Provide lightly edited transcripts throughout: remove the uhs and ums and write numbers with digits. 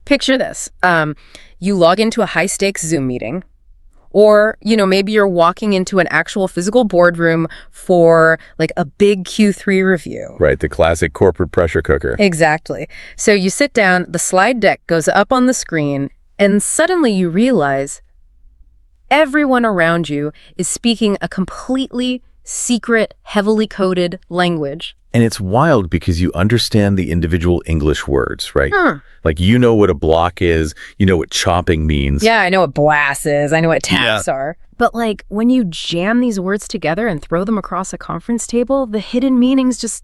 Picture this. You log into a high-stakes Zoom meeting, or, maybe you're walking into an actual physical boardroom for, like, a big Q3 review. Right, the classic corporate pressure cooker. Exactly. So you sit down, the slide deck goes up on the screen, and suddenly you realize everyone around you is speaking a completely secret, heavily coded language. And it's wild because you understand the individual English words, right? Like, you know what a block is, you know what chopping means. Yeah, I know what blast is, I know what taps are. But, like, when you jam these words together and throw them across a conference table, the hidden meanings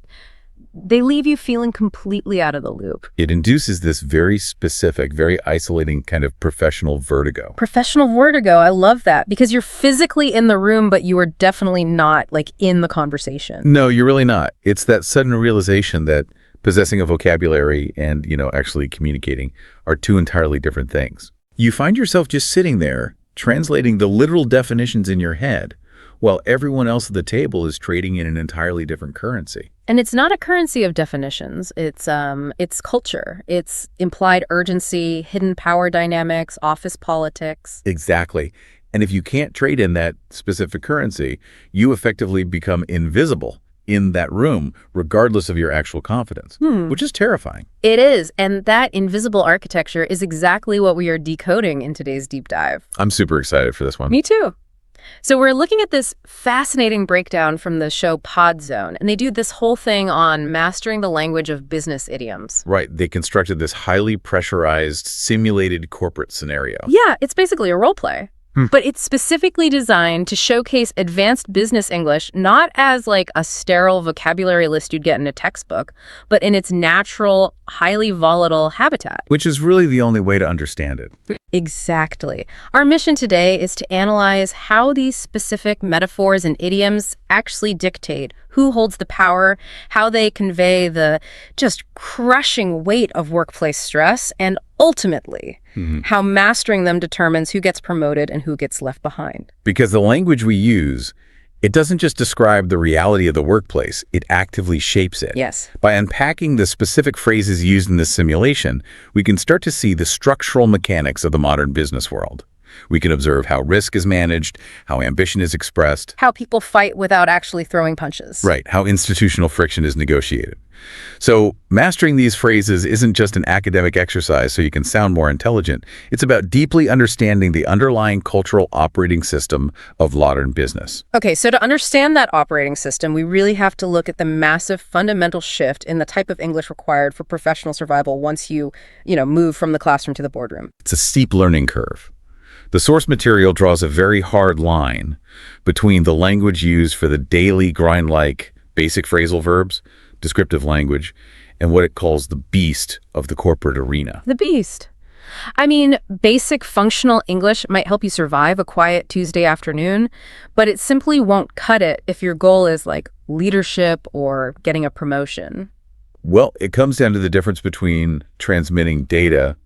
they leave you feeling completely out of the loop. It induces this very specific, very isolating kind of professional vertigo. Professional vertigo, I love that, because you're physically in the room, but you are definitely not, like, in the conversation. No, you're really not. It's that sudden realization that possessing a vocabulary and, actually communicating are two entirely different things. You find yourself just sitting there, translating the literal definitions in your head, while everyone else at the table is trading in an entirely different currency. And it's not a currency of definitions. It's culture. It's implied urgency, hidden power dynamics, office politics. Exactly. And if you can't trade in that specific currency, you effectively become invisible in that room, regardless of your actual confidence, which is terrifying. It is. And that invisible architecture is exactly what we are decoding in today's deep dive. I'm super excited for this one. Me too. So we're looking at this fascinating breakdown from the show Pod Zone, and they do this whole thing on mastering the language of business idioms. Right. They constructed this highly pressurized, simulated corporate scenario. Yeah, it's basically a role play. But it's specifically designed to showcase advanced business English, not as like a sterile vocabulary list you'd get in a textbook, but in its natural, highly volatile habitat. Which is really the only way to understand it. Exactly. Our mission today is to analyze how these specific metaphors and idioms actually dictate who holds the power, how they convey the just crushing weight of workplace stress, and ultimately, how mastering them determines who gets promoted and who gets left behind. Because the language we use, it doesn't just describe the reality of the workplace, it actively shapes it. Yes. By unpacking the specific phrases used in this simulation, we can start to see the structural mechanics of the modern business world. We can observe how risk is managed, how ambition is expressed. How people fight without actually throwing punches. Right, how institutional friction is negotiated. So mastering these phrases isn't just an academic exercise so you can sound more intelligent. It's about deeply understanding the underlying cultural operating system of modern business. Okay, so to understand that operating system, we really have to look at the massive fundamental shift in the type of English required for professional survival once you move from the classroom to the boardroom. It's a steep learning curve. The source material draws a very hard line between the language used for the daily grind-like basic phrasal verbs, descriptive language, and what it calls the beast of the corporate arena. The beast. I mean, basic functional English might help you survive a quiet Tuesday afternoon, but it simply won't cut it if your goal is like leadership or getting a promotion. Well, it comes down to the difference between transmitting data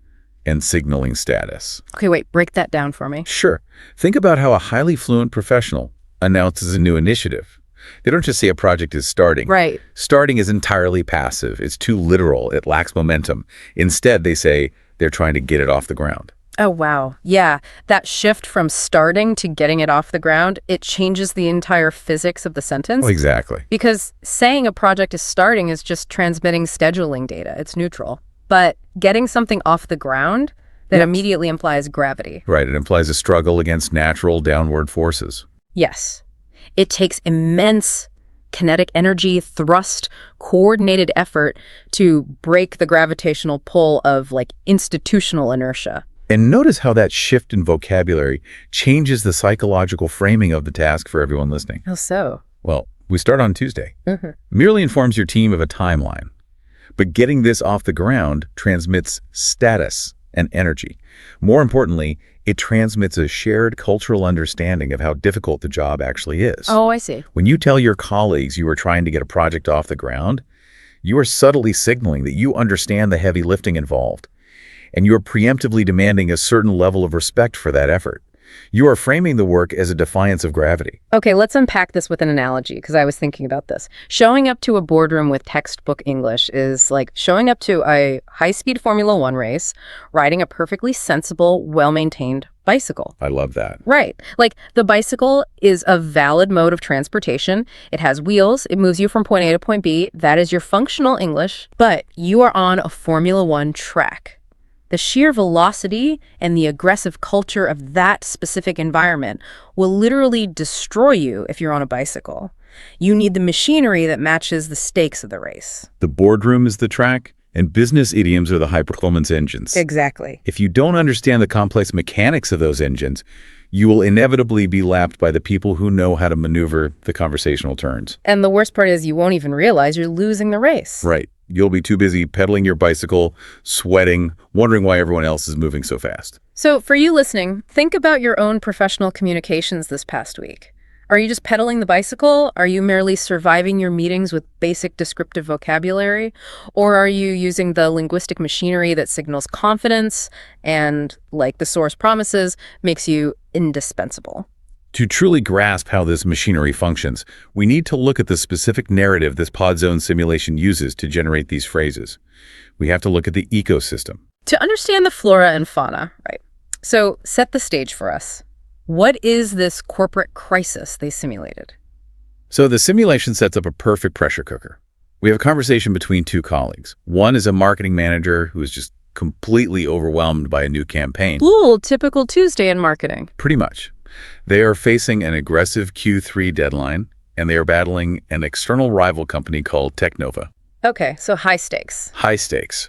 and signaling status. Okay, wait, break that down for me. Sure. Think about how a highly fluent professional announces a new initiative. They don't just say a project is starting. Right. Starting is entirely passive. It's too literal. It lacks momentum. Instead, they say they're trying to get it off the ground. Oh, wow. Yeah, that shift from starting to getting it off the ground, it changes the entire physics of the sentence. Well, exactly. Because saying a project is starting is just transmitting scheduling data. It's neutral. But getting something off the ground, that immediately implies gravity. Right. It implies a struggle against natural downward forces. Yes. It takes immense kinetic energy, thrust, coordinated effort to break the gravitational pull of like institutional inertia. And notice how that shift in vocabulary changes the psychological framing of the task for everyone listening. How so? Well, we start on Tuesday. Merely informs your team of a timeline. But getting this off the ground transmits status and energy. More importantly, it transmits a shared cultural understanding of how difficult the job actually is. Oh, I see. When you tell your colleagues you are trying to get a project off the ground, you are subtly signaling that you understand the heavy lifting involved, and you are preemptively demanding a certain level of respect for that effort. You are framing the work as a defiance of gravity. Okay, let's unpack this with an analogy, because I was thinking about this. Showing up to a boardroom with textbook English is like showing up to a high-speed Formula One race, riding a perfectly sensible, well-maintained bicycle. I love that. Right. Like, the bicycle is a valid mode of transportation. It has wheels. It moves you from point A to point B. That is your functional English. But you are on a Formula One track. The sheer velocity and the aggressive culture of that specific environment will literally destroy you if you're on a bicycle. You need the machinery that matches the stakes of the race. The boardroom is the track, and business idioms are the high-performance engines. Exactly. If you don't understand the complex mechanics of those engines, you will inevitably be lapped by the people who know how to maneuver the conversational turns. And the worst part is you won't even realize you're losing the race. Right. You'll be too busy pedaling your bicycle, sweating, wondering why everyone else is moving so fast. So for you listening, think about your own professional communications this past week. Are you just pedaling the bicycle? Are you merely surviving your meetings with basic descriptive vocabulary? Or are you using the linguistic machinery that signals confidence and, like the source promises, makes you indispensable? To truly grasp how this machinery functions, we need to look at the specific narrative this pod zone simulation uses to generate these phrases. We have to look at the ecosystem. To understand the flora and fauna, right? So set the stage for us. What is this corporate crisis they simulated? So the simulation sets up a perfect pressure cooker. We have a conversation between two colleagues. One is a marketing manager who is just completely overwhelmed by a new campaign. Ooh, typical Tuesday in marketing. Pretty much. They are facing an aggressive Q3 deadline, and they are battling an external rival company called Technova. Okay, so high stakes. High stakes.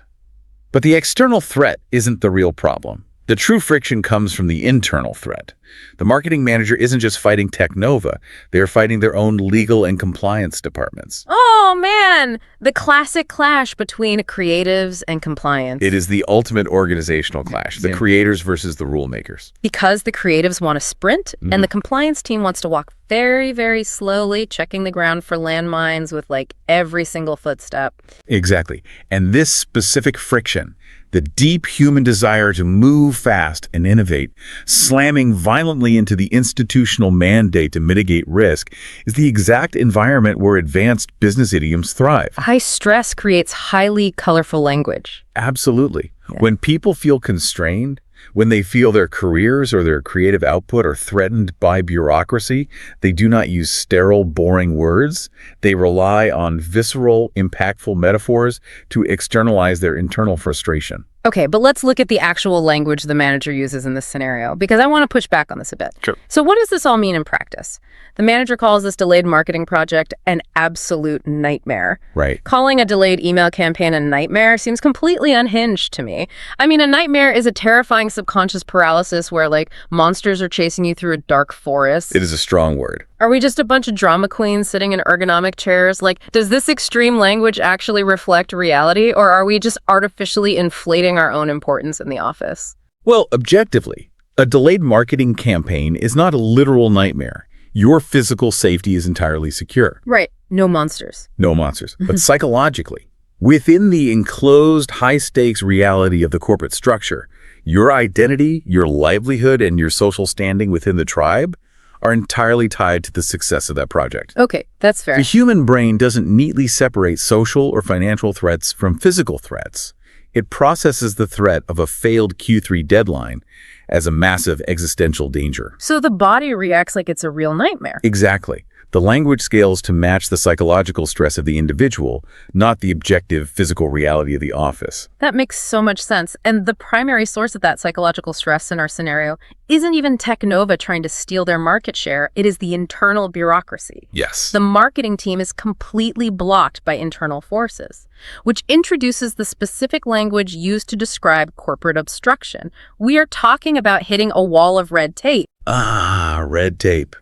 But the external threat isn't the real problem. The true friction comes from the internal threat. The marketing manager isn't just fighting Technova, they're fighting their own legal and compliance departments. Oh, man! The classic clash between creatives and compliance. It is the ultimate organizational clash, the creators versus the rule makers. Because the creatives want to sprint, and the compliance team wants to walk very, very slowly, checking the ground for landmines with, like, every single footstep. Exactly. And this specific friction, the deep human desire to move fast and innovate, slamming violently into the institutional mandate to mitigate risk, is the exact environment where advanced business idioms thrive. High stress creates highly colorful language. Absolutely. When people feel constrained, when they feel their careers or their creative output are threatened by bureaucracy, they do not use sterile, boring words. They rely on visceral, impactful metaphors to externalize their internal frustration. Okay, but let's look at the actual language the manager uses in this scenario, because I want to push back on this a bit. Sure. So what does this all mean in practice? The manager calls this delayed marketing project an absolute nightmare. Right. Calling a delayed email campaign a nightmare seems completely unhinged to me. I mean, a nightmare is a terrifying subconscious paralysis where, like, monsters are chasing you through a dark forest. It is a strong word. Are we just a bunch of drama queens sitting in ergonomic chairs? Like, does this extreme language actually reflect reality, or are we just artificially inflating our own importance in the office? Well, objectively, a delayed marketing campaign is not a literal nightmare. Your physical safety is entirely secure. Right. No monsters. No monsters. But psychologically, within the enclosed high-stakes reality of the corporate structure, your identity, your livelihood, and your social standing within the tribe are entirely tied to the success of that project. Okay, that's fair. The human brain doesn't neatly separate social or financial threats from physical threats. It processes the threat of a failed Q3 deadline as a massive existential danger. So the body reacts like it's a real nightmare. Exactly. The language scales to match the psychological stress of the individual, not the objective physical reality of the office. That makes so much sense. And the primary source of that psychological stress in our scenario isn't even Technova trying to steal their market share. It is the internal bureaucracy. Yes. The marketing team is completely blocked by internal forces, which introduces the specific language used to describe corporate obstruction. We are talking about hitting a wall of red tape. Ah, red tape.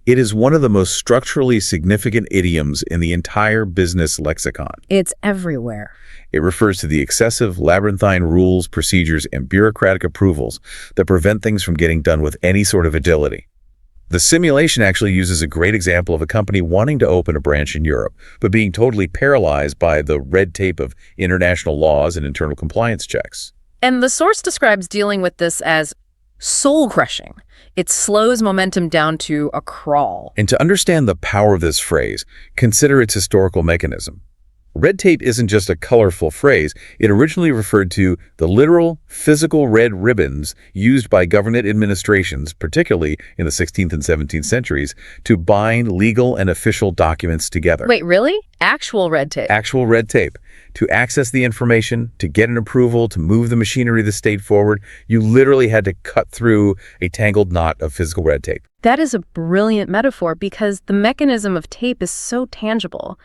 It is one of the most structurally significant idioms in the entire business lexicon. It's everywhere. It refers to the excessive labyrinthine rules, procedures, and bureaucratic approvals that prevent things from getting done with any sort of agility. The simulation actually uses a great example of a company wanting to open a branch in Europe, but being totally paralyzed by the red tape of international laws and internal compliance checks. And the source describes dealing with this as soul-crushing. It slows momentum down to a crawl. And to understand the power of this phrase, consider its historical mechanism. Red tape isn't just a colorful phrase. It originally referred to the literal, physical red ribbons used by government administrations, particularly in the 16th and 17th centuries, to bind legal and official documents together. Wait, really? Actual red tape? Actual red tape. To access the information, to get an approval, to move the machinery of the state forward, you literally had to cut through a tangled knot of physical red tape. That is a brilliant metaphor because the mechanism of tape is so tangible.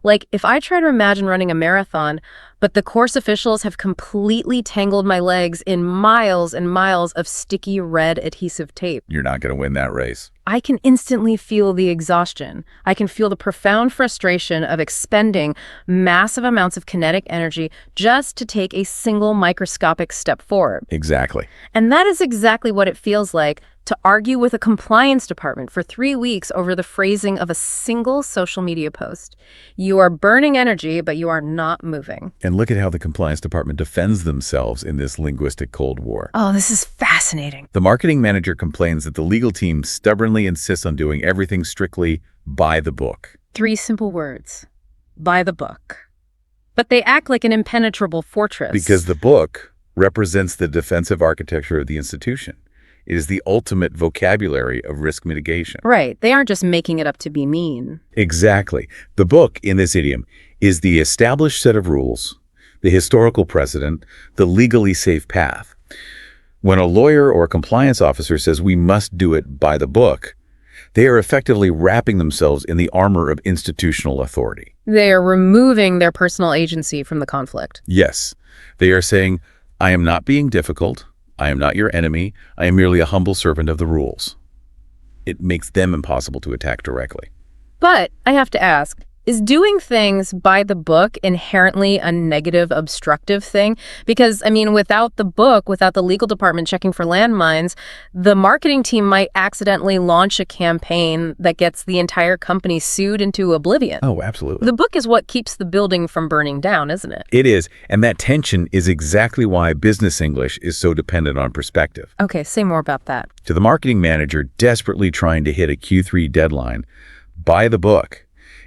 Like, if I try to imagine running a marathon, but the course officials have completely tangled my legs in miles and miles of sticky red adhesive tape, You're not going to win that race. I can instantly feel the exhaustion. I can feel the profound frustration of expending massive amounts of kinetic energy just to take a single microscopic step forward. Exactly. And that is exactly what it feels like to argue with a compliance department for 3 weeks over the phrasing of a single social media post. You are burning energy, but you are not moving. And look at how the compliance department defends themselves in this linguistic Cold War. Oh, this is fascinating. The marketing manager complains that the legal team stubbornly insists on doing everything strictly by the book. 3 simple words. By the book. But they act like an impenetrable fortress. Because the book represents the defensive architecture of the institution. It is the ultimate vocabulary of risk mitigation. Right. They aren't just making it up to be mean. Exactly. The book, in this idiom, is the established set of rules, the historical precedent, the legally safe path. When a lawyer or a compliance officer says we must do it by the book, they are effectively wrapping themselves in the armor of institutional authority. They are removing their personal agency from the conflict. Yes, they are saying, I am not being difficult. I am not your enemy. I am merely a humble servant of the rules. It makes them impossible to attack directly. But I have to ask, is doing things by the book inherently a negative, obstructive thing? Because, I mean, without the book, without the legal department checking for landmines, the marketing team might accidentally launch a campaign that gets the entire company sued into oblivion. Oh, absolutely. The book is what keeps the building from burning down, isn't it? It is, and that tension is exactly why business English is so dependent on perspective. Okay, say more about that. To the marketing manager desperately trying to hit a Q3 deadline, by the book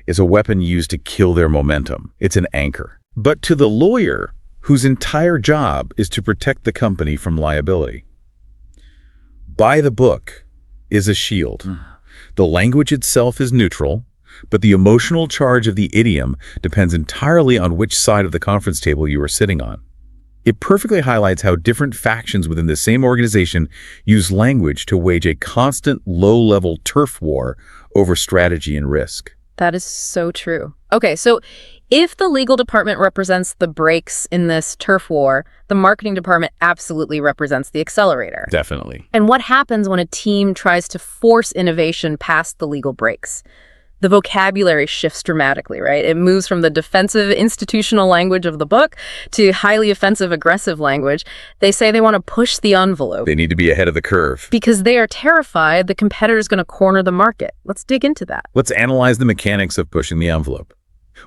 is a weapon used to kill their momentum. It's an anchor. But to the lawyer, whose entire job is to protect the company from liability, by the book is a shield. The language itself is neutral, but the emotional charge of the idiom depends entirely on which side of the conference table you are sitting on. It perfectly highlights how different factions within the same organization use language to wage a constant low-level turf war over strategy and risk. That is so true. Okay, so if the legal department represents the brakes in this turf war, the marketing department absolutely represents the accelerator. Definitely. And what happens when a team tries to force innovation past the legal brakes? The vocabulary shifts dramatically, right? It moves from the defensive institutional language of the book to highly offensive, aggressive language. They say they want to push the envelope. They need to be ahead of the curve. Because they are terrified the competitor is going to corner the market. Let's dig into that. Let's analyze the mechanics of pushing the envelope.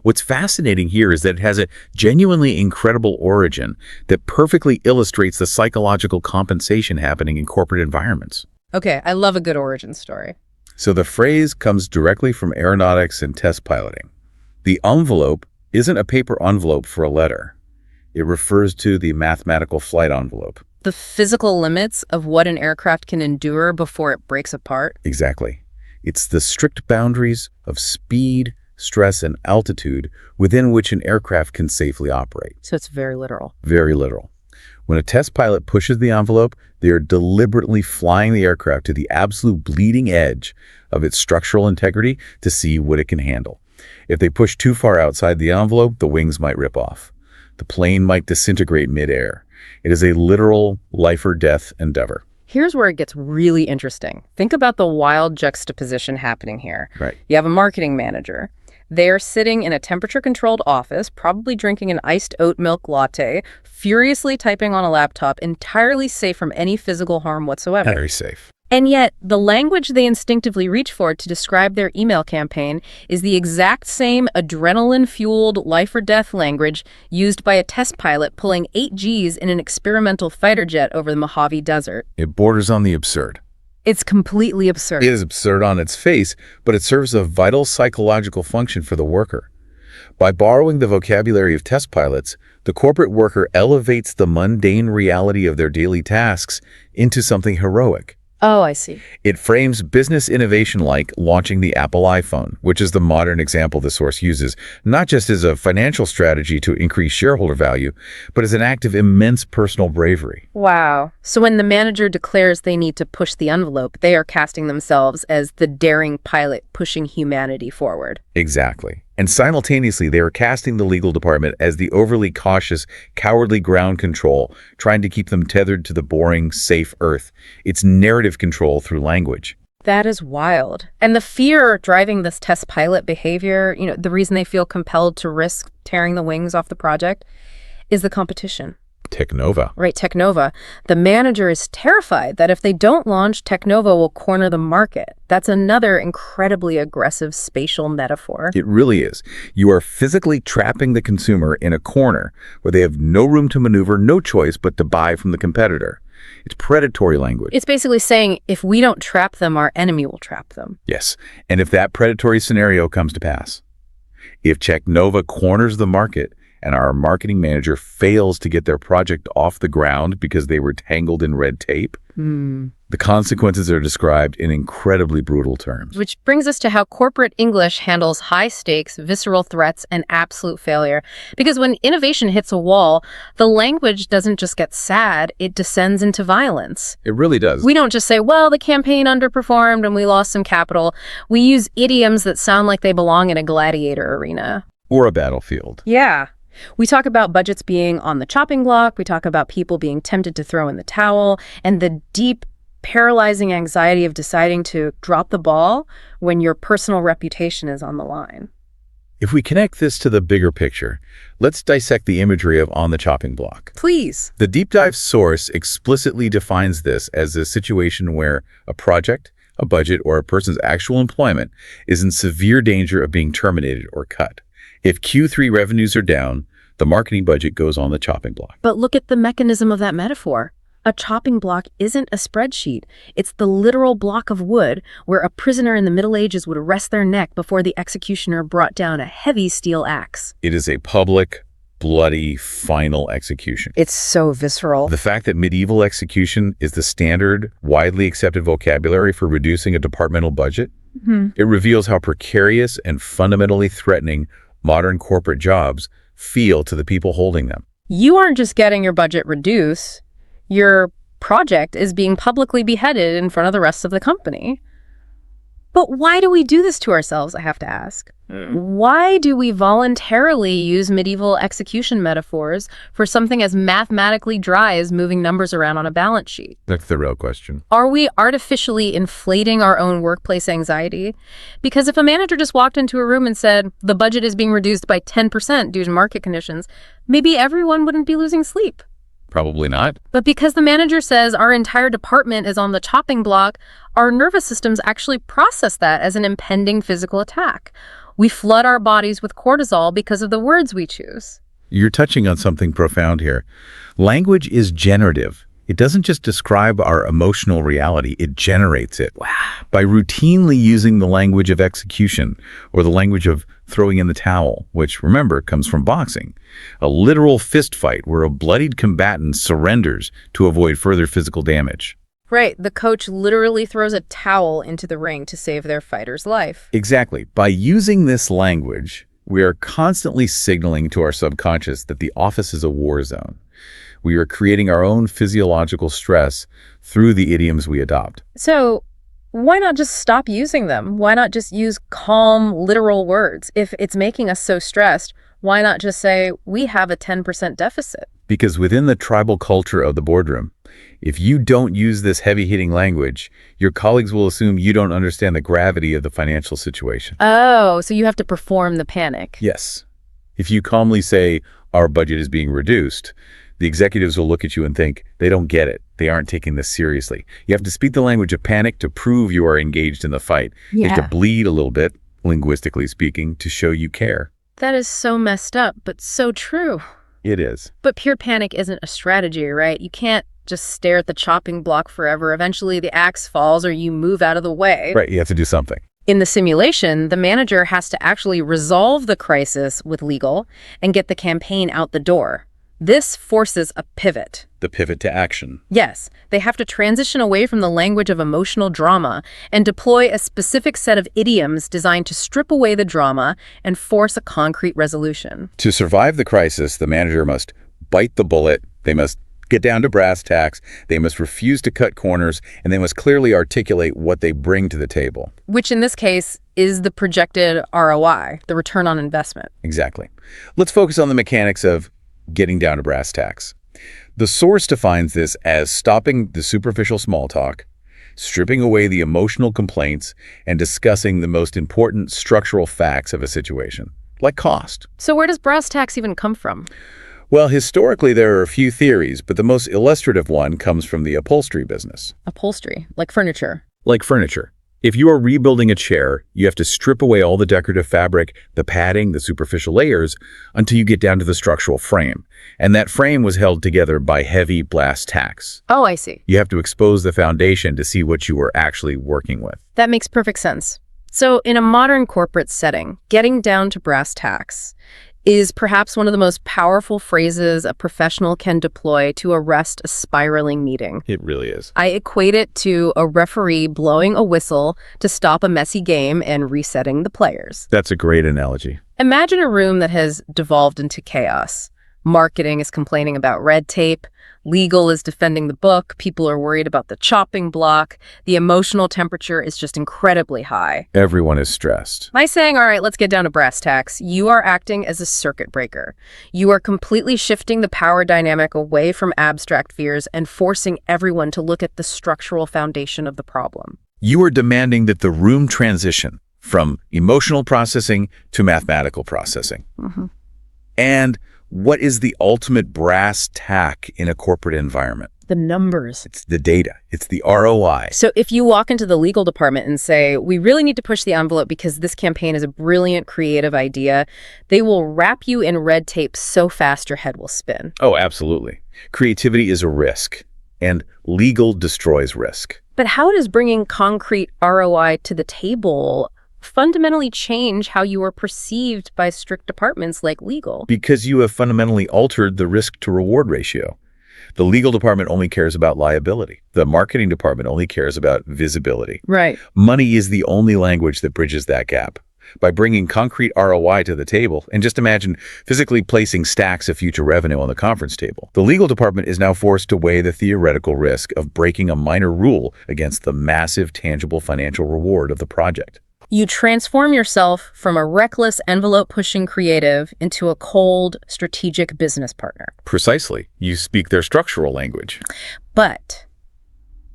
What's fascinating here is that it has a genuinely incredible origin that perfectly illustrates the psychological compensation happening in corporate environments. Okay, I love a good origin story. So the phrase comes directly from aeronautics and test piloting. The envelope isn't a paper envelope for a letter. It refers to the mathematical flight envelope. The physical limits of what an aircraft can endure before it breaks apart? Exactly. It's the strict boundaries of speed, stress, and altitude within which an aircraft can safely operate. So it's very literal. Very literal. When a test pilot pushes the envelope, they are deliberately flying the aircraft to the absolute bleeding edge of its structural integrity to see what it can handle. If they push too far outside the envelope, the wings might rip off. The plane might disintegrate midair. It is a literal life or death endeavor. Here's where it gets really interesting. Think about the wild juxtaposition happening here. Right. You have a marketing manager. They're sitting in a temperature-controlled office, probably drinking an iced oat milk latte, furiously typing on a laptop, entirely safe from any physical harm whatsoever. Very safe. And yet, the language they instinctively reach for to describe their email campaign is the exact same adrenaline-fueled life-or-death language used by a test pilot pulling 8 Gs in an experimental fighter jet over the Mojave Desert. It borders on the absurd. It's completely absurd. It is absurd on its face, but it serves a vital psychological function for the worker. By borrowing the vocabulary of test pilots, the corporate worker elevates the mundane reality of their daily tasks into something heroic. Oh, I see. It frames business innovation like launching the Apple iPhone, which is the modern example the source uses, not just as a financial strategy to increase shareholder value, but as an act of immense personal bravery. Wow. So when the manager declares they need to push the envelope, they are casting themselves as the daring pilot pushing humanity forward. Exactly. And simultaneously, they are casting the legal department as the overly cautious, cowardly ground control, trying to keep them tethered to the boring, safe earth. It's narrative control through language. That is wild. And the fear driving this test pilot behavior, the reason they feel compelled to risk tearing the wings off the project is the competition. Technova. Right, Technova. The manager is terrified that if they don't launch, Technova will corner the market. That's another incredibly aggressive spatial metaphor. It really is. You are physically trapping the consumer in a corner where they have no room to maneuver, no choice but to buy from the competitor. It's predatory language. It's basically saying, if we don't trap them, our enemy will trap them. Yes, and if that predatory scenario comes to pass, if Technova corners the market, and our marketing manager fails to get their project off the ground because they were tangled in red tape, the consequences are described in incredibly brutal terms. Which brings us to how corporate English handles high-stakes, visceral threats, and absolute failure. Because when innovation hits a wall, the language doesn't just get sad, it descends into violence. It really does. We don't just say, well, the campaign underperformed and we lost some capital. We use idioms that sound like they belong in a gladiator arena. Or a battlefield. Yeah. We talk about budgets being on the chopping block, we talk about people being tempted to throw in the towel, and the deep, paralyzing anxiety of deciding to drop the ball when your personal reputation is on the line. If we connect this to the bigger picture, let's dissect the imagery of on the chopping block. Please. The deep dive source explicitly defines this as a situation where a project, a budget, or a person's actual employment is in severe danger of being terminated or cut. If Q3 revenues are down, the marketing budget goes on the chopping block. But look at the mechanism of that metaphor. A chopping block isn't a spreadsheet. It's the literal block of wood where a prisoner in the Middle Ages would arrest their neck before the executioner brought down a heavy steel axe. It is a public, bloody, final execution. It's so visceral. The fact that medieval execution is the standard, widely accepted vocabulary for reducing a departmental budget, it reveals how precarious and fundamentally threatening modern corporate jobs feel to the people holding them. You aren't just getting your budget reduced, your project is being publicly beheaded in front of the rest of the company. But why do we do this to ourselves, I have to ask? Why do we voluntarily use medieval execution metaphors for something as mathematically dry as moving numbers around on a balance sheet? That's the real question. Are we artificially inflating our own workplace anxiety? Because if a manager just walked into a room and said, the budget is being reduced by 10% due to market conditions, maybe everyone wouldn't be losing sleep. Probably not. But because the manager says our entire department is on the chopping block, our nervous systems actually process that as an impending physical attack. We flood our bodies with cortisol because of the words we choose. You're touching on something profound here. Language is generative. It doesn't just describe our emotional reality, it generates it. Wow. By routinely using the language of execution or the language of throwing in the towel, which, remember, comes from boxing, a literal fist fight where a bloodied combatant surrenders to avoid further physical damage. Right, the coach literally throws a towel into the ring to save their fighter's life. Exactly. By using this language, we are constantly signaling to our subconscious that the office is a war zone. We are creating our own physiological stress through the idioms we adopt. So why not just stop using them? Why not just use calm, literal words? If it's making us so stressed, why not just say, we have a 10% deficit? Because within the tribal culture of the boardroom, if you don't use this heavy-hitting language, your colleagues will assume you don't understand the gravity of the financial situation. Oh, so you have to perform the panic. Yes. If you calmly say, our budget is being reduced, The executives will look at you and think, they don't get it. They aren't taking this seriously. You have to speak the language of panic to prove you are engaged in the fight. You have to bleed a little bit, linguistically speaking, to show you care. That is so messed up, but so true. It is. But pure panic isn't a strategy, right? You can't just stare at the chopping block forever. Eventually the axe falls or you move out of the way. Right, you have to do something. In the simulation, the manager has to actually resolve the crisis with legal and get the campaign out the door. This forces a pivot. The pivot to action. Yes, they have to transition away from the language of emotional drama and deploy a specific set of idioms designed to strip away the drama and force a concrete resolution. To survive the crisis, the manager must bite the bullet. They must get down to brass tacks. They must refuse to cut corners, and they must clearly articulate what they bring to the table. Which in this case is the projected ROI, the return on investment. Exactly. Let's focus on the mechanics of getting down to brass tacks. The source defines this as stopping the superficial small talk, stripping away the emotional complaints, and discussing the most important structural facts of a situation, like cost. So where does brass tacks even come from? Well, historically, there are a few theories, but the most illustrative one comes from the upholstery business. Upholstery, like furniture. Like furniture. If you are rebuilding a chair, you have to strip away all the decorative fabric, the padding, the superficial layers, until you get down to the structural frame. And that frame was held together by heavy brass tacks. Oh, I see. You have to expose the foundation to see what you were actually working with. That makes perfect sense. So in a modern corporate setting, getting down to brass tacks is perhaps one of the most powerful phrases a professional can deploy to arrest a spiraling meeting. It really is. I equate it to a referee blowing a whistle to stop a messy game and resetting the players. That's a great analogy. Imagine a room that has devolved into chaos. Marketing is complaining about red tape. Legal is defending the book. People are worried about the chopping block. The emotional temperature is just incredibly high. Everyone is stressed. By saying, all right, let's get down to brass tacks, you are acting as a circuit breaker. You are completely shifting the power dynamic away from abstract fears and forcing everyone to look at the structural foundation of the problem. You are demanding that the room transition from emotional processing to mathematical processing. And what is the ultimate brass tack in a corporate environment? The numbers. It's the data. It's the ROI. So if you walk into the legal department and say, we really need to push the envelope because this campaign is a brilliant, creative idea, they will wrap you in red tape so fast your head will spin. Oh, absolutely. Creativity is a risk, and legal destroys risk. But how does bringing concrete ROI to the table fundamentally change how you are perceived by strict departments like legal? Because you have fundamentally altered the risk-to-reward ratio. The legal department only cares about liability. The marketing department only cares about visibility. Right. Money is the only language that bridges that gap. By bringing concrete ROI to the table, and just imagine physically placing stacks of future revenue on the conference table, the legal department is now forced to weigh the theoretical risk of breaking a minor rule against the massive tangible financial reward of the project. You transform yourself from a reckless envelope-pushing creative into a cold, strategic business partner. Precisely. You speak their structural language. But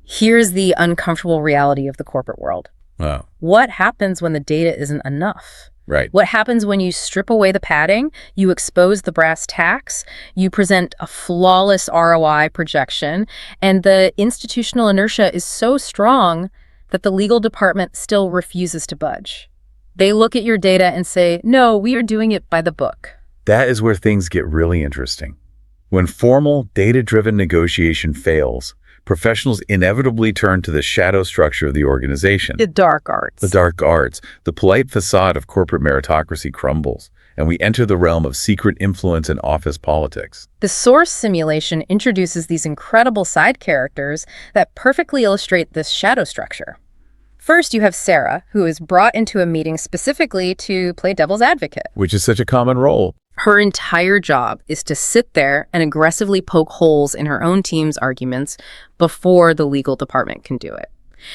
here's the uncomfortable reality of the corporate world. Wow. What happens when the data isn't enough? Right. What happens when you strip away the padding, you expose the brass tacks, you present a flawless ROI projection, and the institutional inertia is so strong that the legal department still refuses to budge. They look at your data and say, no, we are doing it by the book. That is where things get really interesting. When formal, data-driven negotiation fails, professionals inevitably turn to the shadow structure of the organization. The dark arts. The dark arts. The polite facade of corporate meritocracy crumbles, and we enter the realm of secret influence and office politics. The source simulation introduces these incredible side characters that perfectly illustrate this shadow structure. First, you have Sarah, who is brought into a meeting specifically to play devil's advocate. Which is such a common role. Her entire job is to sit there and aggressively poke holes in her own team's arguments before the legal department can do it.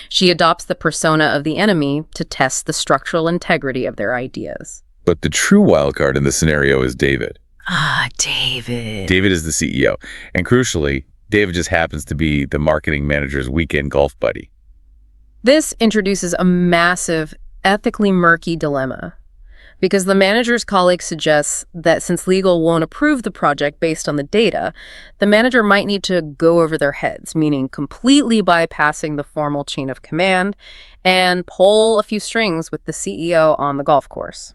She adopts the persona of the enemy to test the structural integrity of their ideas. But the true wildcard in this scenario is David. David. David is the CEO. And crucially, David just happens to be the marketing manager's weekend golf buddy. This introduces a massive, ethically murky dilemma. because the manager's colleague suggests that since legal won't approve the project based on the data, the manager might need to go over their heads, meaning completely bypassing the formal chain of command and pull a few strings with the CEO on the golf course.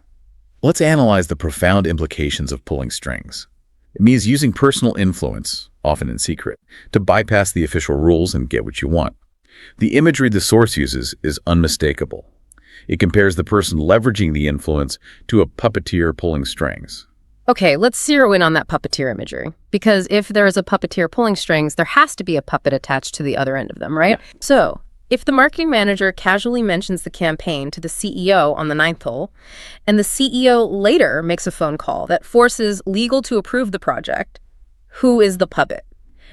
Let's analyze the profound implications of pulling strings. It means using personal influence, often in secret, to bypass the official rules and get what you want. The imagery the source uses is unmistakable. It compares the person leveraging the influence to a puppeteer pulling strings. Okay, let's zero in on that puppeteer imagery. Because if there is a puppeteer pulling strings, there has to be a puppet attached to the other end of them, right? Yeah. So, if the marketing manager casually mentions the campaign to the CEO on the ninth hole, and the CEO later makes a phone call that forces legal to approve the project, who is the puppet?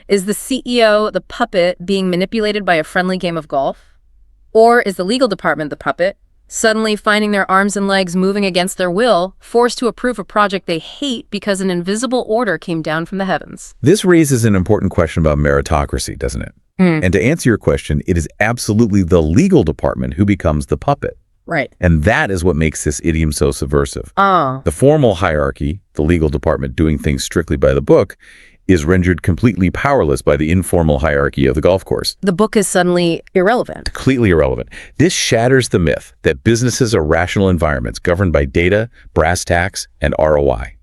Is the CEO the puppet being manipulated by a friendly game of golf? Or is the legal department the puppet, suddenly finding their arms and legs moving against their will, forced to approve a project they hate because an invisible order came down from the heavens? This raises an important question about meritocracy, doesn't it? And to answer your question, it is absolutely the legal department who becomes the puppet. Right. And that is what makes this idiom so subversive. The formal hierarchy, the legal department doing things strictly by the book, is rendered completely powerless by the informal hierarchy of the golf course. The book is suddenly irrelevant. Completely irrelevant. This shatters the myth that businesses are rational environments governed by data, brass tacks, and ROI.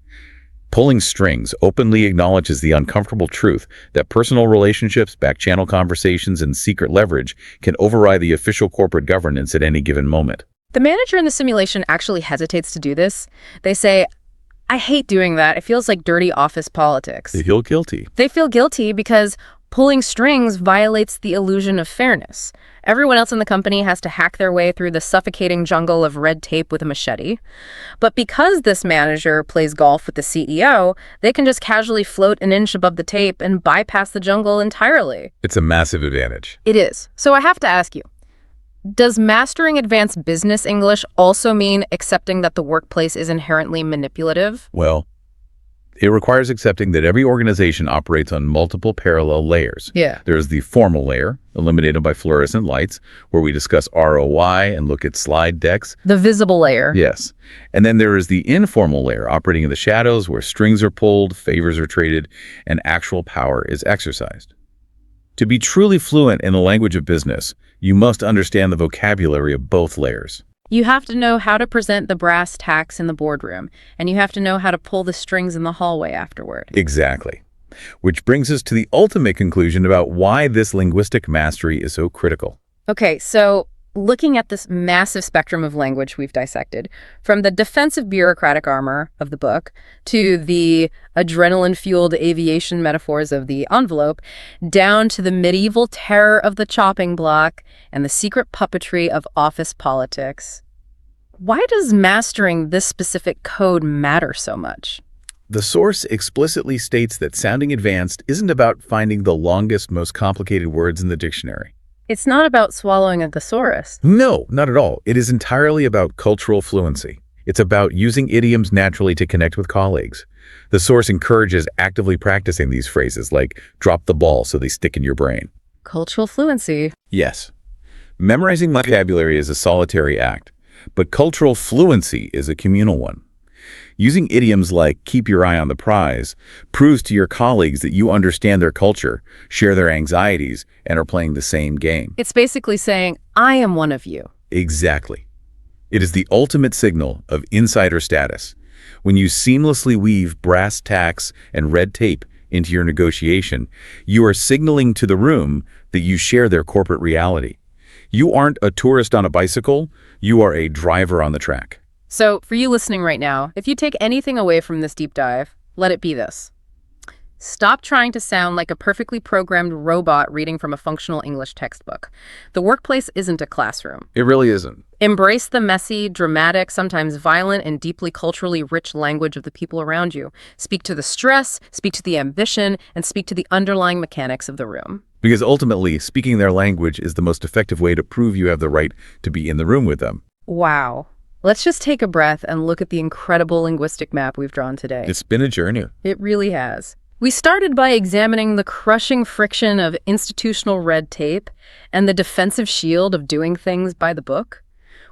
Pulling strings openly acknowledges the uncomfortable truth that personal relationships, back-channel conversations, and secret leverage can override the official corporate governance at any given moment. The manager in the simulation actually hesitates to do this. They say, I hate doing that. It feels like dirty office politics. They feel guilty. They feel guilty because pulling strings violates the illusion of fairness. Everyone else in the company has to hack their way through the suffocating jungle of red tape with a machete. But because this manager plays golf with the CEO, they can just casually float an inch above the tape and bypass the jungle entirely. It's a massive advantage. It is. So I have to ask you, does mastering advanced business English also mean accepting that the workplace is inherently manipulative? Well, it requires accepting that every organization operates on multiple parallel layers. Yeah. There's the formal layer, illuminated by fluorescent lights, where we discuss ROI and look at slide decks. The visible layer. Yes. And then there is the informal layer, operating in the shadows, where strings are pulled, favors are traded, and actual power is exercised. To be truly fluent in the language of business, you must understand the vocabulary of both layers. You have to know how to present the brass tacks in the boardroom, and you have to know how to pull the strings in the hallway afterward. Exactly. Which brings us to the ultimate conclusion about why this linguistic mastery is so critical. Okay, so looking at this massive spectrum of language we've dissected, from the defensive bureaucratic armor of the book to the adrenaline-fueled aviation metaphors of the envelope, down to the medieval terror of the chopping block and the secret puppetry of office politics. Why does mastering this specific code matter so much? The source explicitly states that sounding advanced isn't about finding the longest, most complicated words in the dictionary. It's not about swallowing a thesaurus. No, not at all. It is entirely about cultural fluency. It's about using idioms naturally to connect with colleagues. The source encourages actively practicing these phrases like drop the ball so they stick in your brain. Cultural fluency. Yes. Memorizing vocabulary is a solitary act, but cultural fluency is a communal one. Using idioms like keep your eye on the prize proves to your colleagues that you understand their culture, share their anxieties, and are playing the same game. It's basically saying, I am one of you. Exactly. It is the ultimate signal of insider status. When you seamlessly weave brass tacks and red tape into your negotiation, you are signaling to the room that you share their corporate reality. You aren't a tourist on a bicycle, you are a driver on the track. So, for you listening right now, if you take anything away from this deep dive, let it be this. Stop trying to sound like a perfectly programmed robot reading from a functional English textbook. The workplace isn't a classroom. It really isn't. Embrace the messy, dramatic, sometimes violent, and deeply culturally rich language of the people around you. Speak to the stress, speak to the ambition, and speak to the underlying mechanics of the room. Because ultimately, speaking their language is the most effective way to prove you have the right to be in the room with them. Wow. Let's just take a breath and look at the incredible linguistic map we've drawn today. It's been a journey. It really has. We started by examining the crushing friction of institutional red tape and the defensive shield of doing things by the book.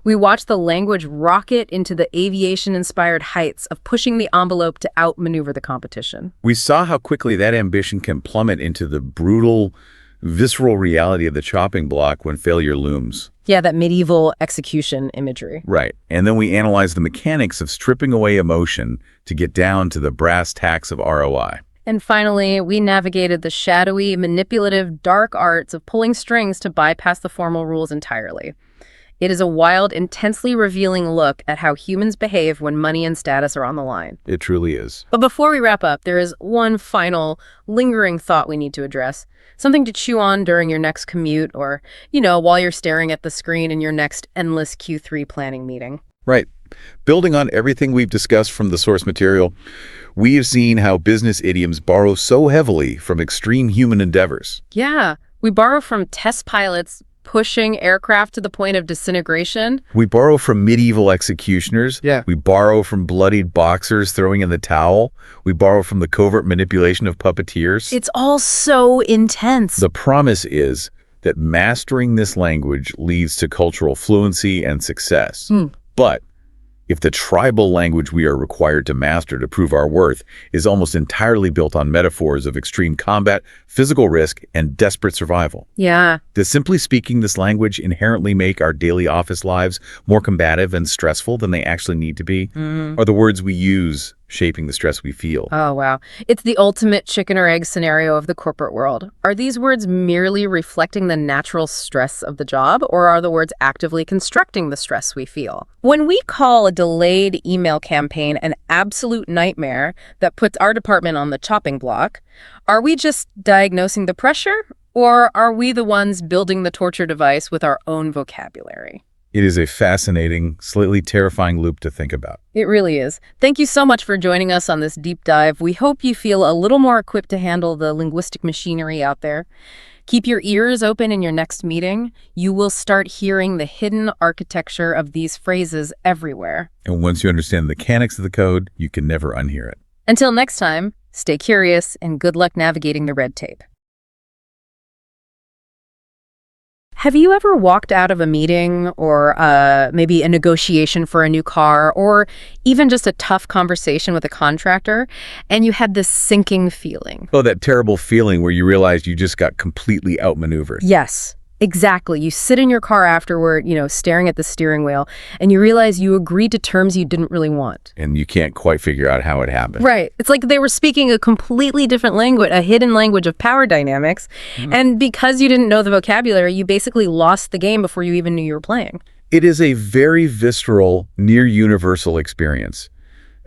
We watch the language rocket into the aviation-inspired heights of pushing the envelope to outmaneuver the competition. We saw how quickly that ambition can plummet into the brutal, visceral reality of the chopping block when failure looms. Yeah, that medieval execution imagery. Right. And then we analyze the mechanics of stripping away emotion to get down to the brass tacks of ROI. And finally, we navigated the shadowy, manipulative, dark arts of pulling strings to bypass the formal rules entirely. It is a wild, intensely revealing look at how humans behave when money and status are on the line. It truly is. But before we wrap up, there is one final, lingering thought we need to address. Something to chew on during your next commute or, while you're staring at the screen in your next endless Q3 planning meeting. Right. Building on everything we've discussed from the source material, we have seen how business idioms borrow so heavily from extreme human endeavors. Yeah, we borrow from test pilots pushing aircraft to the point of disintegration. We borrow from medieval executioners. Yeah. We borrow from bloodied boxers throwing in the towel. We borrow from the covert manipulation of puppeteers. It's all so intense. The promise is that mastering this language leads to cultural fluency and success. But if the tribal language we are required to master to prove our worth is almost entirely built on metaphors of extreme combat, physical risk, and desperate survival. Yeah. Does simply speaking this language inherently make our daily office lives more combative and stressful than they actually need to be? Are the words we use shaping the stress we feel? Oh, wow. It's the ultimate chicken or egg scenario of the corporate world. Are these words merely reflecting the natural stress of the job, or are the words actively constructing the stress we feel? When we call a delayed email campaign an absolute nightmare that puts our department on the chopping block, are we just diagnosing the pressure, or are we the ones building the torture device with our own vocabulary? It is a fascinating, slightly terrifying loop to think about. It really is. Thank you so much for joining us on this deep dive. We hope you feel a little more equipped to handle the linguistic machinery out there. Keep your ears open in your next meeting. You will start hearing the hidden architecture of these phrases everywhere. And once you understand the mechanics of the code, you can never unhear it. Until next time, stay curious and good luck navigating the red tape. Have you ever walked out of a meeting or maybe a negotiation for a new car or even just a tough conversation with a contractor and you had this sinking feeling? Oh, that terrible feeling where you realize you just got completely outmaneuvered. Yes, exactly. You sit in your car afterward, staring at the steering wheel, and you realize you agreed to terms you didn't really want. And you can't quite figure out how it happened. Right. It's like they were speaking a completely different language, a hidden language of power dynamics. And because you didn't know the vocabulary, you basically lost the game before you even knew you were playing. It is a very visceral, near universal experience.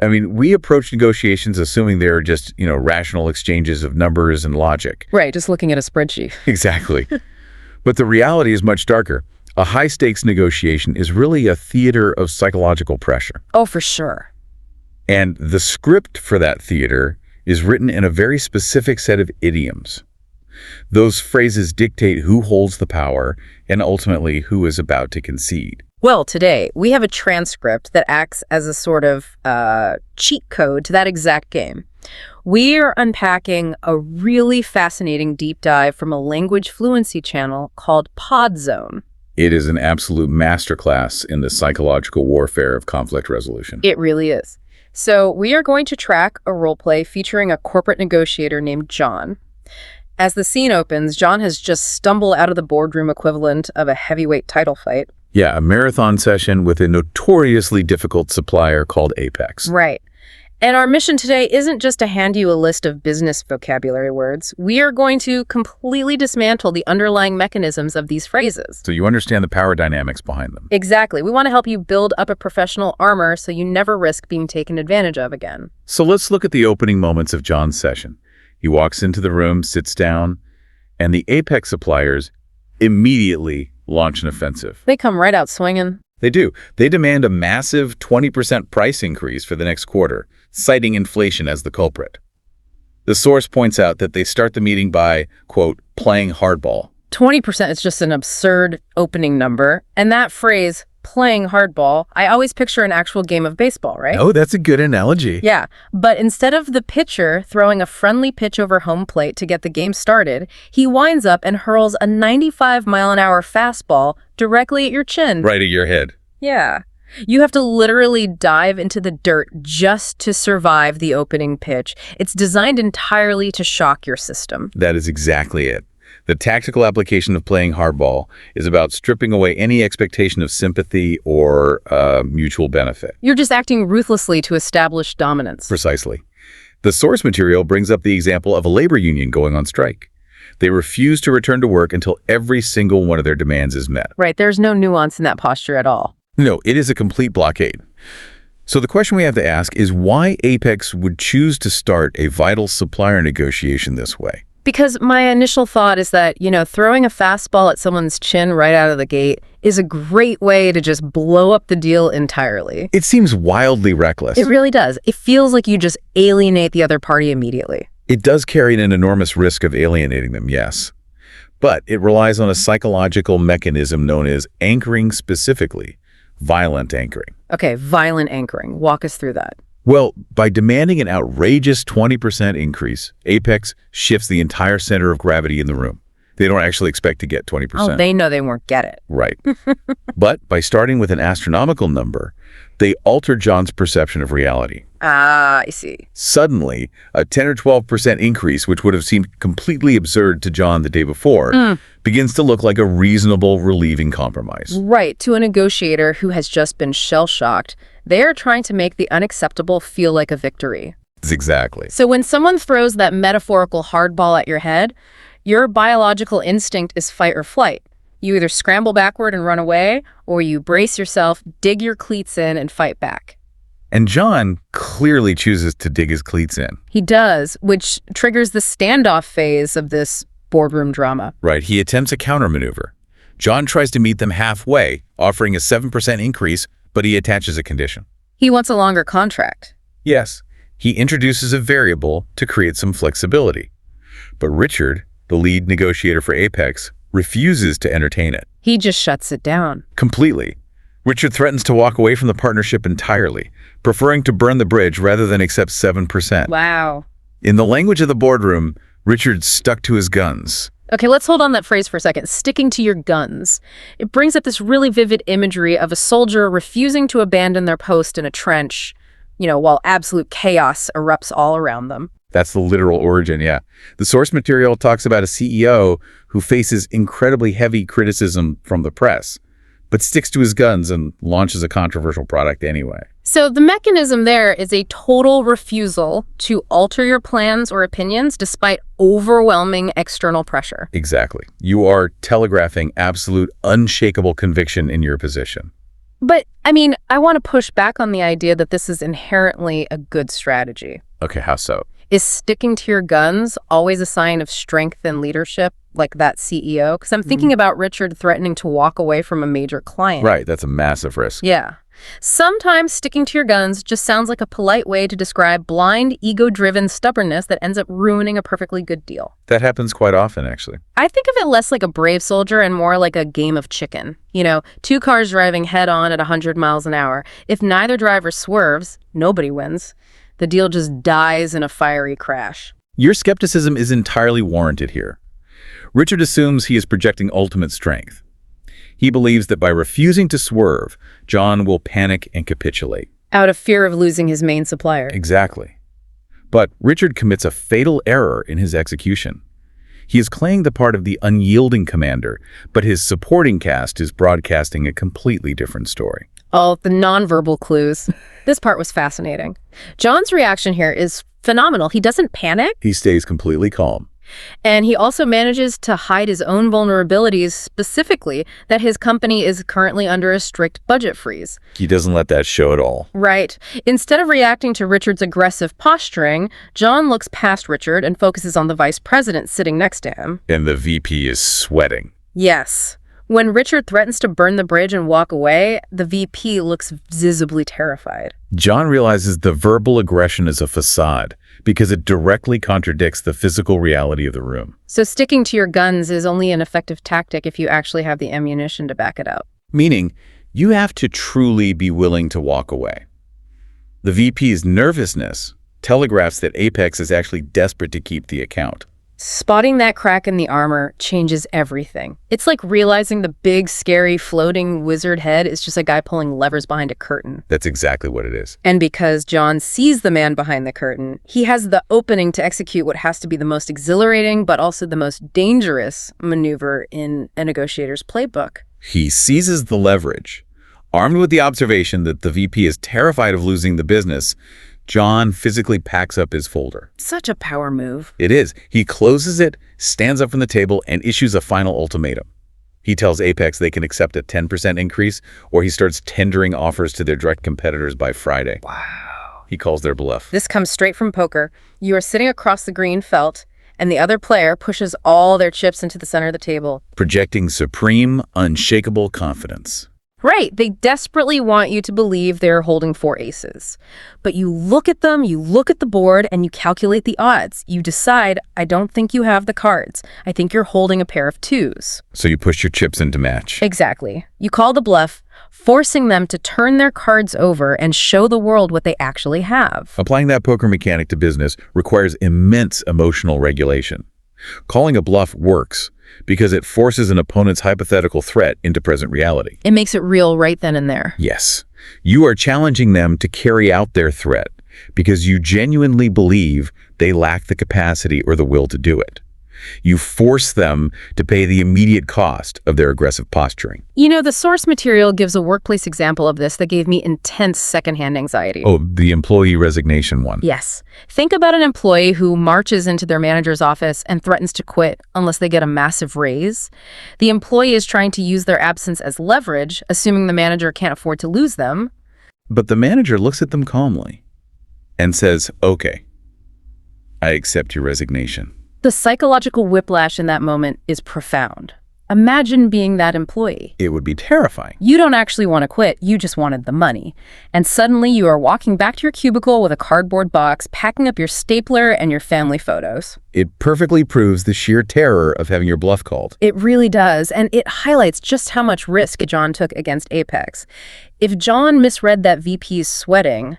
I mean, we approach negotiations assuming they're just, rational exchanges of numbers and logic. Right. Just looking at a spreadsheet. Exactly. But the reality is much darker. A high-stakes negotiation is really a theater of psychological pressure. Oh, for sure. And the script for that theater is written in a very specific set of idioms. Those phrases dictate who holds the power and ultimately who is about to concede. Well, today, we have a transcript that acts as a sort of cheat code to that exact game. We are unpacking a really fascinating deep dive from a language fluency channel called Podzone. It is an absolute masterclass in the psychological warfare of conflict resolution. It really is. So we are going to track a roleplay featuring a corporate negotiator named John. As the scene opens, John has just stumbled out of the boardroom equivalent of a heavyweight title fight. Yeah, a marathon session with a notoriously difficult supplier called Apex. Right. And our mission today isn't just to hand you a list of business vocabulary words. We are going to completely dismantle the underlying mechanisms of these phrases. So you understand the power dynamics behind them. Exactly. We want to help you build up a professional armor so you never risk being taken advantage of again. So let's look at the opening moments of John's session. He walks into the room, sits down, and the Apex suppliers immediately launch an offensive. They come right out swinging. They do. They demand a massive 20% price increase for the next quarter, citing inflation as the culprit. The source points out that they start the meeting by, quote, playing hardball. 20% is just an absurd opening number. And that phrase, playing hardball, I always picture an actual game of baseball, right? Oh, that's a good analogy. Yeah, but instead of the pitcher throwing a friendly pitch over home plate to get the game started, he winds up and hurls a 95-mile-an-hour fastball directly at your chin. Right at your head. Yeah. You have to literally dive into the dirt just to survive the opening pitch. It's designed entirely to shock your system. That is exactly it. The tactical application of playing hardball is about stripping away any expectation of sympathy or mutual benefit. You're just acting ruthlessly to establish dominance. Precisely. The source material brings up the example of a labor union going on strike. They refuse to return to work until every single one of their demands is met. Right, there's no nuance in that posture at all. No, it is a complete blockade. So the question we have to ask is why Apex would choose to start a vital supplier negotiation this way? Because my initial thought is that, throwing a fastball at someone's chin right out of the gate is a great way to just blow up the deal entirely. It seems wildly reckless. It really does. It feels like you just alienate the other party immediately. It does carry an enormous risk of alienating them, yes. But it relies on a psychological mechanism known as anchoring, specifically violent anchoring. Okay, violent anchoring. Walk us through that. Well, by demanding an outrageous 20% increase, Apex shifts the entire center of gravity in the room. They don't actually expect to get 20%. Oh, they know they won't get it. Right. But by starting with an astronomical number, they alter John's perception of reality. Ah, I see. Suddenly, a 10 or 12% increase, which would have seemed completely absurd to John the day before, begins to look like a reasonable, relieving compromise. Right. To a negotiator who has just been shell-shocked, they are trying to make the unacceptable feel like a victory. Exactly. So when someone throws that metaphorical hardball at your head, your biological instinct is fight or flight. You either scramble backward and run away, or you brace yourself, dig your cleats in, and fight back. And John clearly chooses to dig his cleats in. He does, which triggers the standoff phase of this boardroom drama. Right, he attempts a countermaneuver. John tries to meet them halfway, offering a 7% increase, but he attaches a condition. He wants a longer contract. Yes, he introduces a variable to create some flexibility. But Richard, the lead negotiator for Apex, refuses to entertain it. He just shuts it down. Completely. Richard threatens to walk away from the partnership entirely, preferring to burn the bridge rather than accept 7%. Wow. In the language of the boardroom, Richard stuck to his guns. Okay, let's hold on that phrase for a second. Sticking to your guns. It brings up this really vivid imagery of a soldier refusing to abandon their post in a trench, while absolute chaos erupts all around them. That's the literal origin, yeah. The source material talks about a CEO who faces incredibly heavy criticism from the press, but sticks to his guns and launches a controversial product anyway. So the mechanism there is a total refusal to alter your plans or opinions despite overwhelming external pressure. Exactly. You are telegraphing absolute, unshakable conviction in your position. But, I want to push back on the idea that this is inherently a good strategy. Okay, how so? Is sticking to your guns always a sign of strength and leadership, like that CEO? Because I'm thinking about Richard threatening to walk away from a major client. Right, that's a massive risk. Yeah. Sometimes sticking to your guns just sounds like a polite way to describe blind, ego-driven stubbornness that ends up ruining a perfectly good deal. That happens quite often, actually. I think of it less like a brave soldier and more like a game of chicken. Two cars driving head-on at 100 miles an hour. If neither driver swerves, nobody wins. The deal just dies in a fiery crash. Your skepticism is entirely warranted here. Richard assumes he is projecting ultimate strength. He believes that by refusing to swerve, John will panic and capitulate. Out of fear of losing his main supplier. Exactly. But Richard commits a fatal error in his execution. He is playing the part of the unyielding commander, but his supporting cast is broadcasting a completely different story. Oh, the nonverbal clues. This part was fascinating. John's reaction here is phenomenal. He doesn't panic. He stays completely calm. And he also manages to hide his own vulnerabilities, specifically that his company is currently under a strict budget freeze. He doesn't let that show at all. Right. Instead of reacting to Richard's aggressive posturing, John looks past Richard and focuses on the vice president sitting next to him. And the VP is sweating. Yes. When Richard threatens to burn the bridge and walk away, the VP looks visibly terrified. John realizes the verbal aggression is a facade because it directly contradicts the physical reality of the room. So sticking to your guns is only an effective tactic if you actually have the ammunition to back it up. Meaning, you have to truly be willing to walk away. The VP's nervousness telegraphs that Apex is actually desperate to keep the account. Spotting that crack in the armor changes everything. It's like realizing the big, scary, floating wizard head is just a guy pulling levers behind a curtain. That's exactly what it is. And because John sees the man behind the curtain, he has the opening to execute what has to be the most exhilarating but also the most dangerous maneuver in a negotiator's playbook. He seizes the leverage. Armed with the observation that the VP is terrified of losing the business, John physically packs up his folder. Such a power move. It is. He closes it, stands up from the table, and issues a final ultimatum. He tells Apex they can accept a 10% increase, or he starts tendering offers to their direct competitors by Friday. Wow. He calls their bluff. This comes straight from poker. You are sitting across the green felt, and the other player pushes all their chips into the center of the table. Projecting supreme, unshakable confidence. Right, they desperately want you to believe they're holding 4 aces. But you look at them, you look at the board, and you calculate the odds. You decide, I don't think you have the cards. I think you're holding a pair of 2s. So you push your chips into match. Exactly. You call the bluff, forcing them to turn their cards over and show the world what they actually have. Applying that poker mechanic to business requires immense emotional regulation. Calling a bluff works because it forces an opponent's hypothetical threat into present reality. It makes it real right then and there. Yes. You are challenging them to carry out their threat because you genuinely believe they lack the capacity or the will to do it. You force them to pay the immediate cost of their aggressive posturing. You know, the source material gives a workplace example of this that gave me intense secondhand anxiety. Oh, the employee resignation one. Yes. Think about an employee who marches into their manager's office and threatens to quit unless they get a massive raise. The employee is trying to use their absence as leverage, assuming the manager can't afford to lose them. But the manager looks at them calmly and says, okay, I accept your resignation. The psychological whiplash in that moment is profound. Imagine being that employee. It would be terrifying. You don't actually want to quit, you just wanted the money. And suddenly you are walking back to your cubicle with a cardboard box, packing up your stapler and your family photos. It perfectly proves the sheer terror of having your bluff called. It really does, and it highlights just how much risk John took against Apex. If John misread that VP's sweating,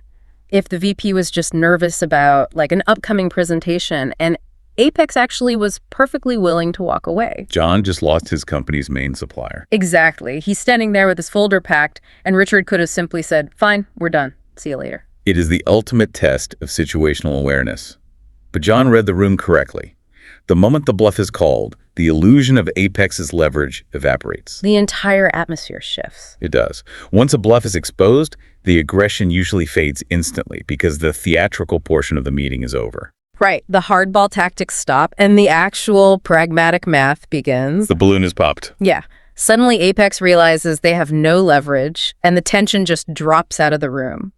if the VP was just nervous about like an upcoming presentation, and Apex actually was perfectly willing to walk away. John just lost his company's main supplier. Exactly. He's standing there with his folder packed, and Richard could have simply said, fine, we're done. See you later. It is the ultimate test of situational awareness. But John read the room correctly. The moment the bluff is called, the illusion of Apex's leverage evaporates. The entire atmosphere shifts. It does. Once a bluff is exposed, the aggression usually fades instantly because the theatrical portion of the meeting is over. Right. The hardball tactics stop, and the actual pragmatic math begins. The balloon is popped. Yeah. Suddenly, Apex realizes they have no leverage, and the tension just drops out of the room.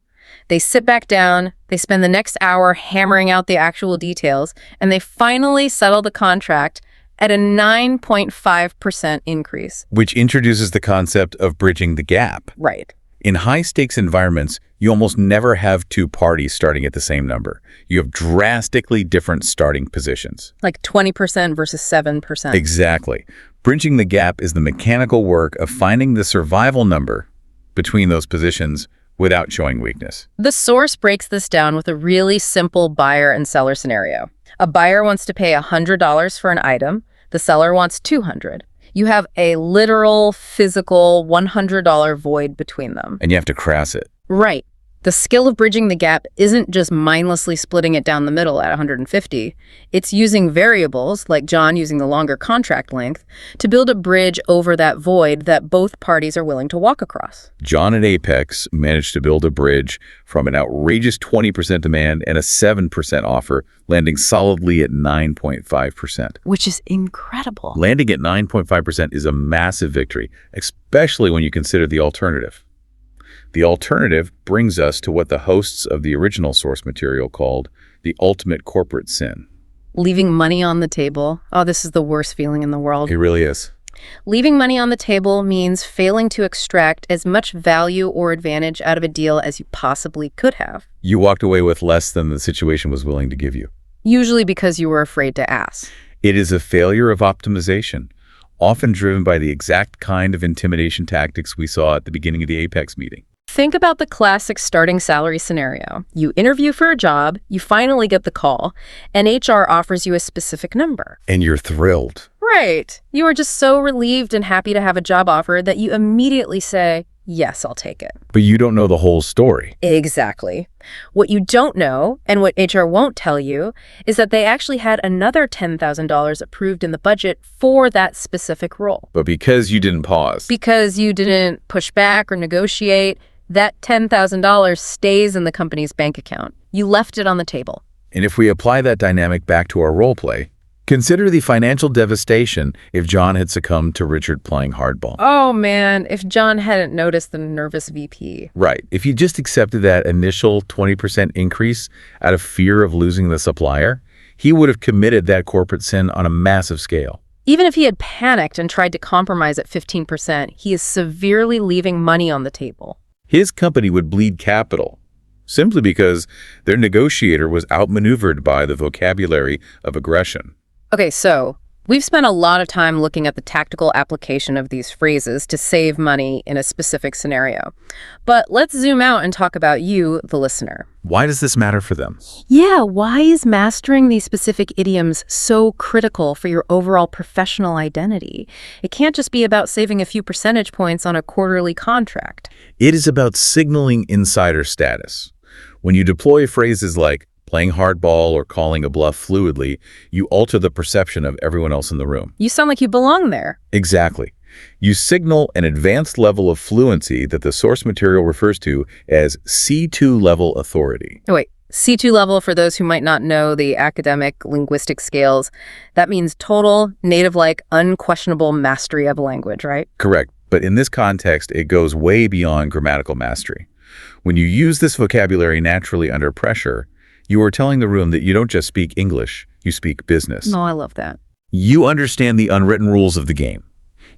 They sit back down, they spend the next hour hammering out the actual details, and they finally settle the contract at a 9.5% increase. Which introduces the concept of bridging the gap. Right. In high-stakes environments, you almost never have two parties starting at the same number. You have drastically different starting positions. Like 20% versus 7%. Exactly. Bridging the gap is the mechanical work of finding the survival number between those positions without showing weakness. The source breaks this down with a really simple buyer and seller scenario. A buyer wants to pay $100 for an item. The seller wants $200. You have a literal, physical $100 void between them. And you have to crass it. Right. The skill of bridging the gap isn't just mindlessly splitting it down the middle at 150. It's using variables, like John using the longer contract length, to build a bridge over that void that both parties are willing to walk across. John and Apex managed to build a bridge from an outrageous 20% demand and a 7% offer, landing solidly at 9.5%. Which is incredible. Landing at 9.5% is a massive victory, especially when you consider the alternative. The alternative brings us to what the hosts of the original source material called the ultimate corporate sin. Leaving money on the table. Oh, this is the worst feeling in the world. It really is. Leaving money on the table means failing to extract as much value or advantage out of a deal as you possibly could have. You walked away with less than the situation was willing to give you. Usually because you were afraid to ask. It is a failure of optimization, often driven by the exact kind of intimidation tactics we saw at the beginning of the Apex meeting. Think about the classic starting salary scenario. You interview for a job, you finally get the call, and HR offers you a specific number. And you're thrilled. Right. You are just so relieved and happy to have a job offer that you immediately say, yes, I'll take it. But you don't know the whole story. Exactly. What you don't know, and what HR won't tell you, is that they actually had another $10,000 approved in the budget for that specific role. But because you didn't pause. Because you didn't push back or negotiate, that $10,000 stays in the company's bank account. You left it on the table. And if we apply that dynamic back to our role play, consider the financial devastation if John had succumbed to Richard playing hardball. Oh man, if John hadn't noticed the nervous VP. Right. If you just accepted that initial 20% increase out of fear of losing the supplier, he would have committed that corporate sin on a massive scale. Even if he had panicked and tried to compromise at 15%, he is severely leaving money on the table. His company would bleed capital, simply because their negotiator was outmaneuvered by the vocabulary of aggression. Okay, so we've spent a lot of time looking at the tactical application of these phrases to save money in a specific scenario. But let's zoom out and talk about you, the listener. Why does this matter for them? Yeah, why is mastering these specific idioms so critical for your overall professional identity? It can't just be about saving a few percentage points on a quarterly contract. It is about signaling insider status. When you deploy phrases like playing hardball or calling a bluff fluidly, you alter the perception of everyone else in the room. You sound like you belong there. Exactly. You signal an advanced level of fluency that the source material refers to as C2 level authority. Oh, wait, C2 level, for those who might not know the academic linguistic scales, that means total, native-like, unquestionable mastery of a language, right? Correct. But in this context, it goes way beyond grammatical mastery. When you use this vocabulary naturally under pressure, you are telling the room that you don't just speak English, you speak business. No, I love that. You understand the unwritten rules of the game.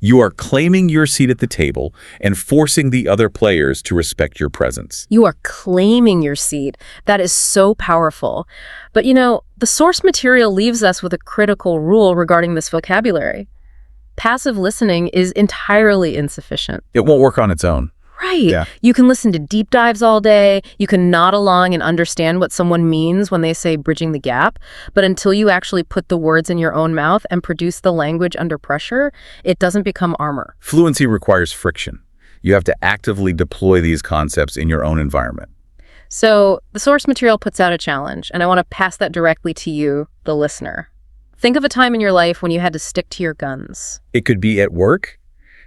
You are claiming your seat at the table and forcing the other players to respect your presence. You are claiming your seat. That is so powerful. But the source material leaves us with a critical rule regarding this vocabulary. Passive listening is entirely insufficient. It won't work on its own. Right. Yeah. You can listen to deep dives all day. You can nod along and understand what someone means when they say bridging the gap. But until you actually put the words in your own mouth and produce the language under pressure, it doesn't become armor. Fluency requires friction. You have to actively deploy these concepts in your own environment. So the source material puts out a challenge, and I want to pass that directly to you, the listener. Think of a time in your life when you had to stick to your guns. It could be at work,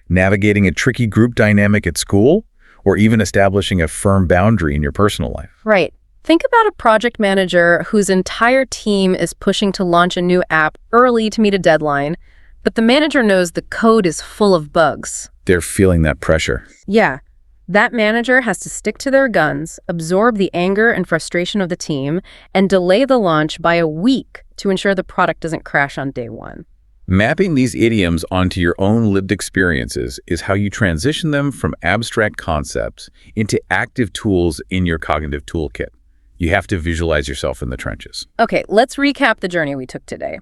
navigating a tricky group dynamic at school, or even establishing a firm boundary in your personal life. Right. Think about a project manager whose entire team is pushing to launch a new app early to meet a deadline, but the manager knows the code is full of bugs. They're feeling that pressure. Yeah. That manager has to stick to their guns, absorb the anger and frustration of the team, and delay the launch by a week to ensure the product doesn't crash on day one. Mapping these idioms onto your own lived experiences is how you transition them from abstract concepts into active tools in your cognitive toolkit. You have to visualize yourself in the trenches. Okay, let's recap the journey we took today.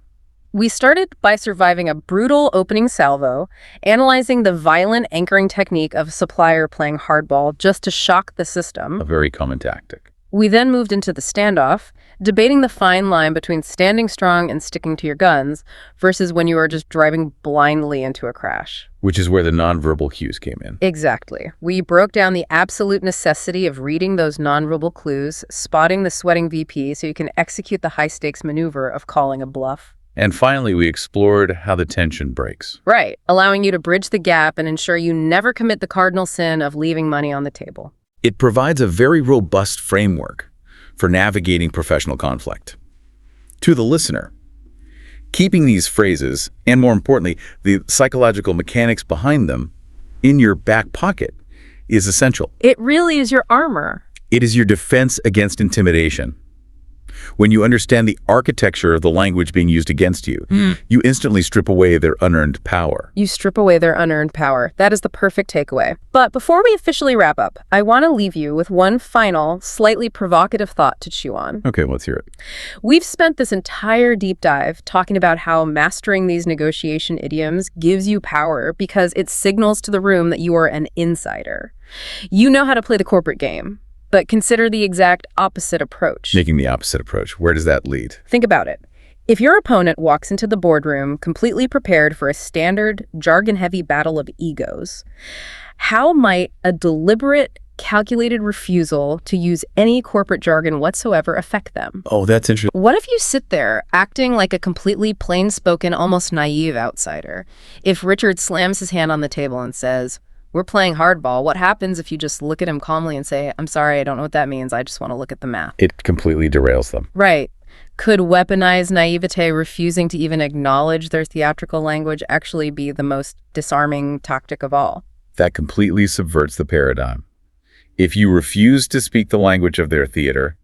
We started by surviving a brutal opening salvo, analyzing the violent anchoring technique of a supplier playing hardball just to shock the system. A very common tactic. We then moved into the standoff, debating the fine line between standing strong and sticking to your guns versus when you are just driving blindly into a crash. Which is where the nonverbal cues came in. Exactly. We broke down the absolute necessity of reading those nonverbal clues, spotting the sweating VP so you can execute the high-stakes maneuver of calling a bluff. And finally, we explored how the tension breaks. Right, allowing you to bridge the gap and ensure you never commit the cardinal sin of leaving money on the table. It provides a very robust framework for navigating professional conflict. To the listener, keeping these phrases, and more importantly, the psychological mechanics behind them, in your back pocket is essential. It really is your armor. It is your defense against intimidation. When you understand the architecture of the language being used against you, you instantly strip away their unearned power. You strip away their unearned power. That is the perfect takeaway. But before we officially wrap up, I want to leave you with one final, slightly provocative thought to chew on. Okay, let's hear it. We've spent this entire deep dive talking about how mastering these negotiation idioms gives you power because it signals to the room that you are an insider. You know how to play the corporate game. But consider the exact opposite approach. Making the opposite approach. Where does that lead? Think about it. If your opponent walks into the boardroom completely prepared for a standard, jargon-heavy battle of egos, how might a deliberate, calculated refusal to use any corporate jargon whatsoever affect them? Oh, that's interesting. What if you sit there acting like a completely plain-spoken, almost naive outsider? If Richard slams his hand on the table and says, "We're playing hardball," what happens if you just look at him calmly and say, "I'm sorry, I don't know what that means. I just want to look at the math"? It completely derails them. Right. Could weaponized naivete, refusing to even acknowledge their theatrical language, actually be the most disarming tactic of all? That completely subverts the paradigm. If you refuse to speak the language of their theater,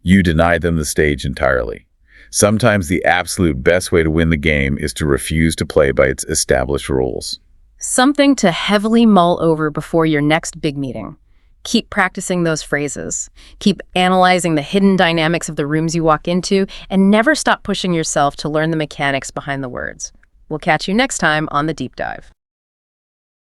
you deny them the stage entirely. Sometimes the absolute best way to win the game is to refuse to play by its established rules. Something to heavily mull over before your next big meeting. Keep practicing those phrases. Keep analyzing the hidden dynamics of the rooms you walk into, and never stop pushing yourself to learn the mechanics behind the words. We'll catch you next time on The Deep Dive.